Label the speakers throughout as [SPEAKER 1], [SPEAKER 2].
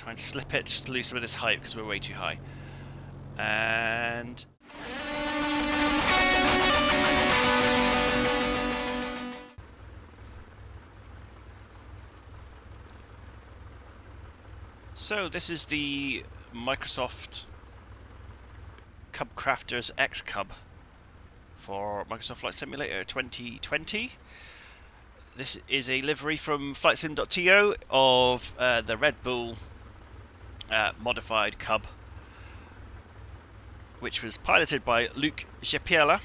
[SPEAKER 1] Try and slip it just to lose some of this height because we're way too high. And so this is the Microsoft Cub Crafters X Cub for Microsoft Flight Simulator 2020. This is a livery from flightsim.to of the Red Bull modified Cub, which was piloted by Luke Czepiela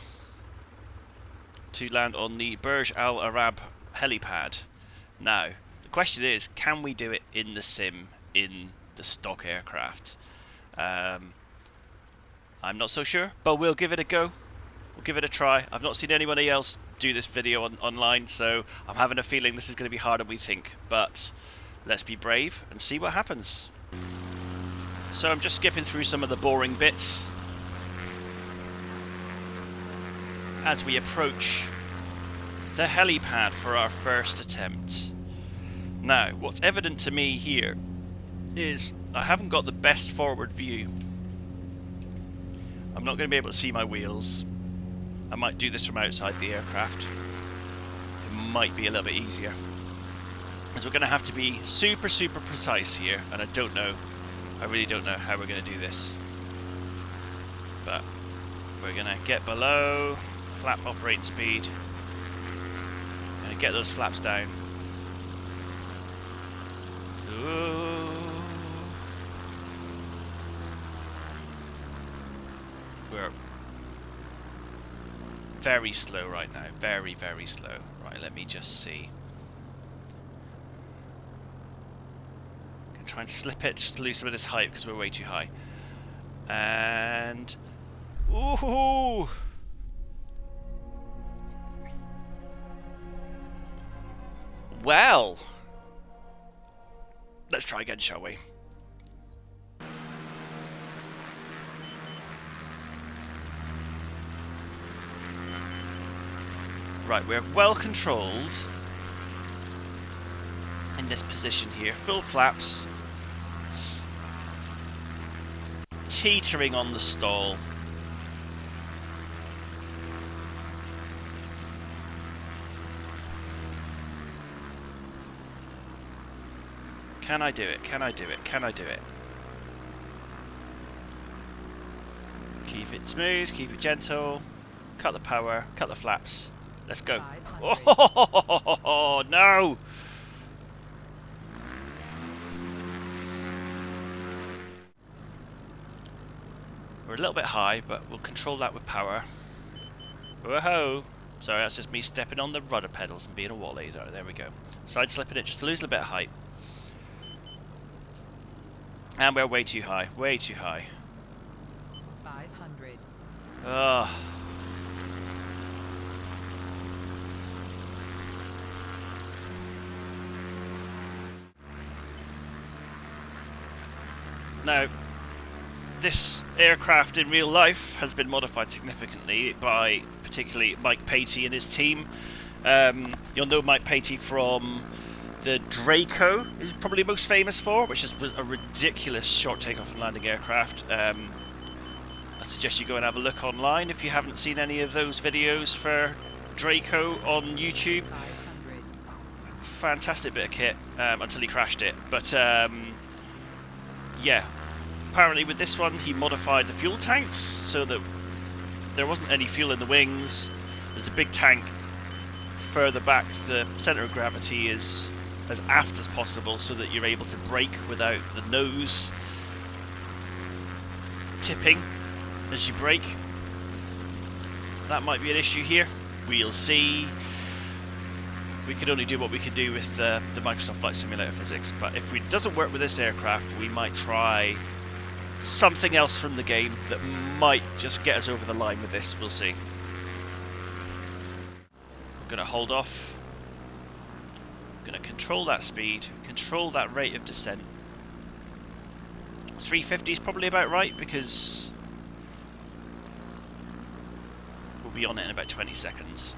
[SPEAKER 1] to land on the Burj Al Arab Helipad. Now, the question is, can we do it in the sim, in the stock aircraft? I'm not so sure, but we'll give it a go. We'll give it a try. I've not seen anybody else do this video online, so I'm having a feeling this is going to be harder than we think, but let's be brave and see what happens. So I'm just skipping through some of the boring bits as we approach the helipad for our first attempt. Now, what's evident to me here is I haven't got the best forward view. I'm not going to be able to see my wheels. I might do this from outside the aircraft. It might be a little bit easier, because we're going to have to be super precise here, and I really don't know how we're going to do this. But we're going to get below flap operating speed. Going to get those flaps down. Ooh. We're very slow right now, very slow. Right, let me just see. Gonna try and slip it just to lose some of this height because we're way too high. And ooh, well, let's try again, shall we? Right, we're well controlled in this position here. Full flaps. Teetering on the stall. Can I do it? Can I do it? Can I do it? Keep it smooth, keep it gentle. Cut the power, cut the flaps. Let's go. Oh, no! We're a little bit high, but we'll control that with power. Whoa! Sorry, that's just me stepping on the rudder pedals and being a wally. There we go. Side slipping it just to lose a bit of height. And we're way too high. Way too high.
[SPEAKER 2] 500.
[SPEAKER 1] Ugh. Now, this aircraft in real life has been modified significantly by particularly Mike Patey and his team. You'll know Mike Patey from the Draco, is probably most famous for, which is a ridiculous short takeoff and landing aircraft. I suggest you go and have a look online if you haven't seen any of those videos for Draco on YouTube.
[SPEAKER 2] 500.
[SPEAKER 1] Fantastic bit of kit until he crashed it, but yeah, apparently with this one he modified the fuel tanks so that there wasn't any fuel in the wings. There's a big tank further back. The center of gravity is as aft as possible so that you're able to brake without the nose tipping as you brake. That might be an issue here. We'll see. We could only do what we could do with the Microsoft Flight Simulator physics, but if it doesn't work with this aircraft, we might try something else from the game that might just get us over the line with this. We'll see. We're going to hold off. We're going to control that speed, control that rate of descent. 350 is probably about right because we'll be on it in about 20 seconds.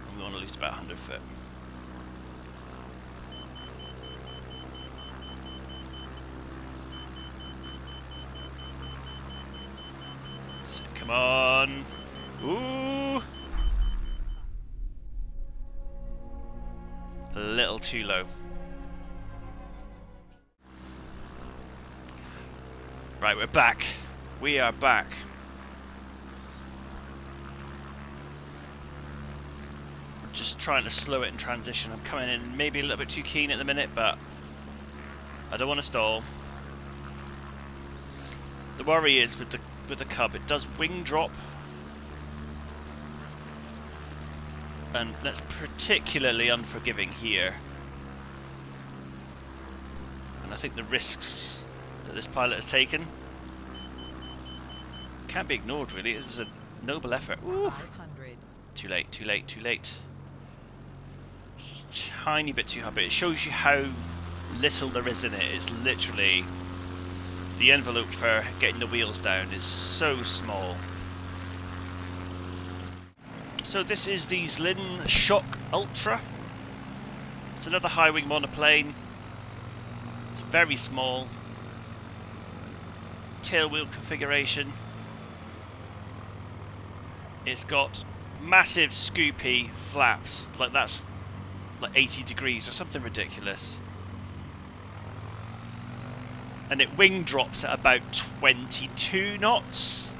[SPEAKER 1] And we want to lose about 100 foot. Come on. Ooh. A little too low. Right, we're back. We are back. I'm just trying to slow it in transition. I'm coming in maybe a little bit too keen at the minute, but I don't want to stall. The worry is with the Cub, it does wing drop, and that's particularly unforgiving here. And I think the risks that this pilot has taken can't be ignored, really. It was a noble effort. Ooh. 500. Too late, too late, too late. Just a tiny bit too high, but it shows you how little there is in it. It's literally, the envelope for getting the wheels down is so small. So this is the Zlin Shock Ultra. It's another high wing monoplane. It's very small. Tailwheel configuration. It's got massive scoopy flaps, like that's like 80 degrees or something ridiculous. And it wing drops at about 22 knots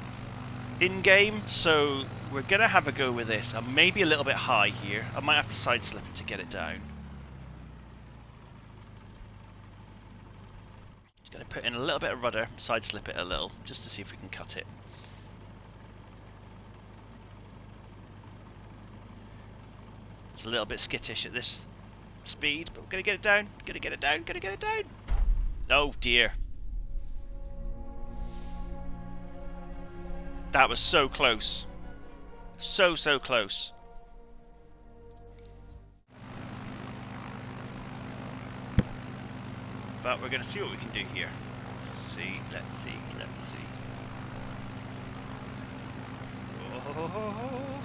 [SPEAKER 1] in game, so we're gonna have a go with this. I'm maybe a little bit high here. I might have to side slip it to get it down. Just gonna put in a little bit of rudder, side slip it a little, just to see if we can cut it. It's a little bit skittish at this speed, but we're gonna get it down, gonna get it down, gonna get it down. Oh dear. That was so close. So close. But we're gonna see what we can do here. Let's see. Oh.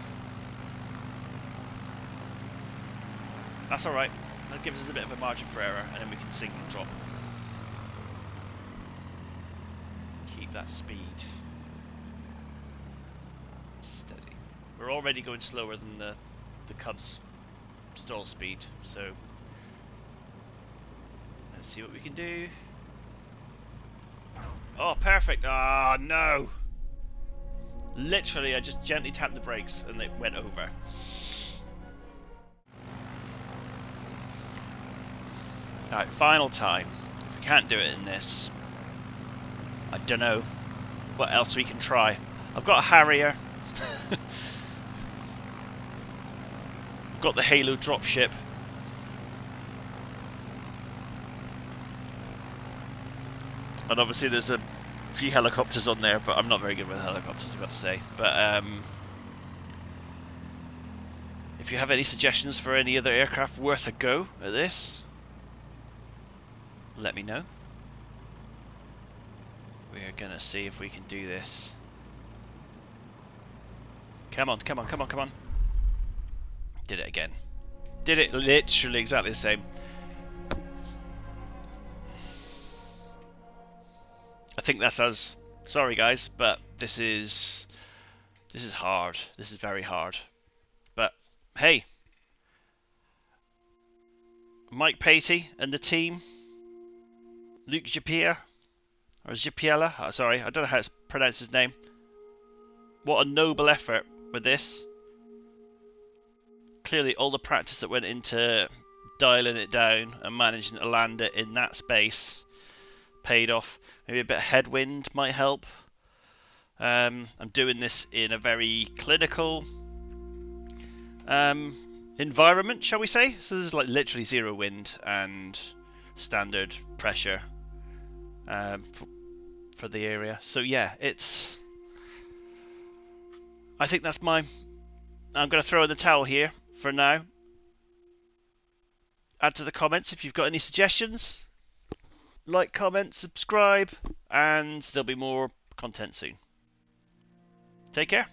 [SPEAKER 1] That's alright. That gives us a bit of a margin for error, and then we can sink and drop. Keep that speed steady. We're already going slower than the Cub's stall speed, so let's see what we can do. Oh, perfect! Ah, oh, no! Literally, I just gently tapped the brakes and it went over. Alright, final time. If we can't do it in this, I don't know what else we can try. I've got a Harrier. I've got the Halo dropship. And obviously there's a few helicopters on there, but I'm not very good with helicopters, I've got to say. But if you have any suggestions for any other aircraft worth a go at this, let me know. We're gonna see if we can do this. Come on, come on, come on, come on. Did it again. Did it literally exactly the same. I think that's us. Sorry guys, but this is hard. This is very hard. But hey, Mike Patey and the team, Luke Czepiela, or Czepiela, oh, sorry, I don't know how to pronounce his name. What a noble effort with this. Clearly all the practice that went into dialing it down and managing to land it in that space paid off. Maybe a bit of headwind might help. I'm doing this in a very clinical environment, shall we say. So this is like literally zero wind and standard pressure for the area. So yeah, it's, I think that's I'm going to throw in the towel here for now. Add to the comments if you've got any suggestions. Like, comment, subscribe, and there'll be more content soon. Take care.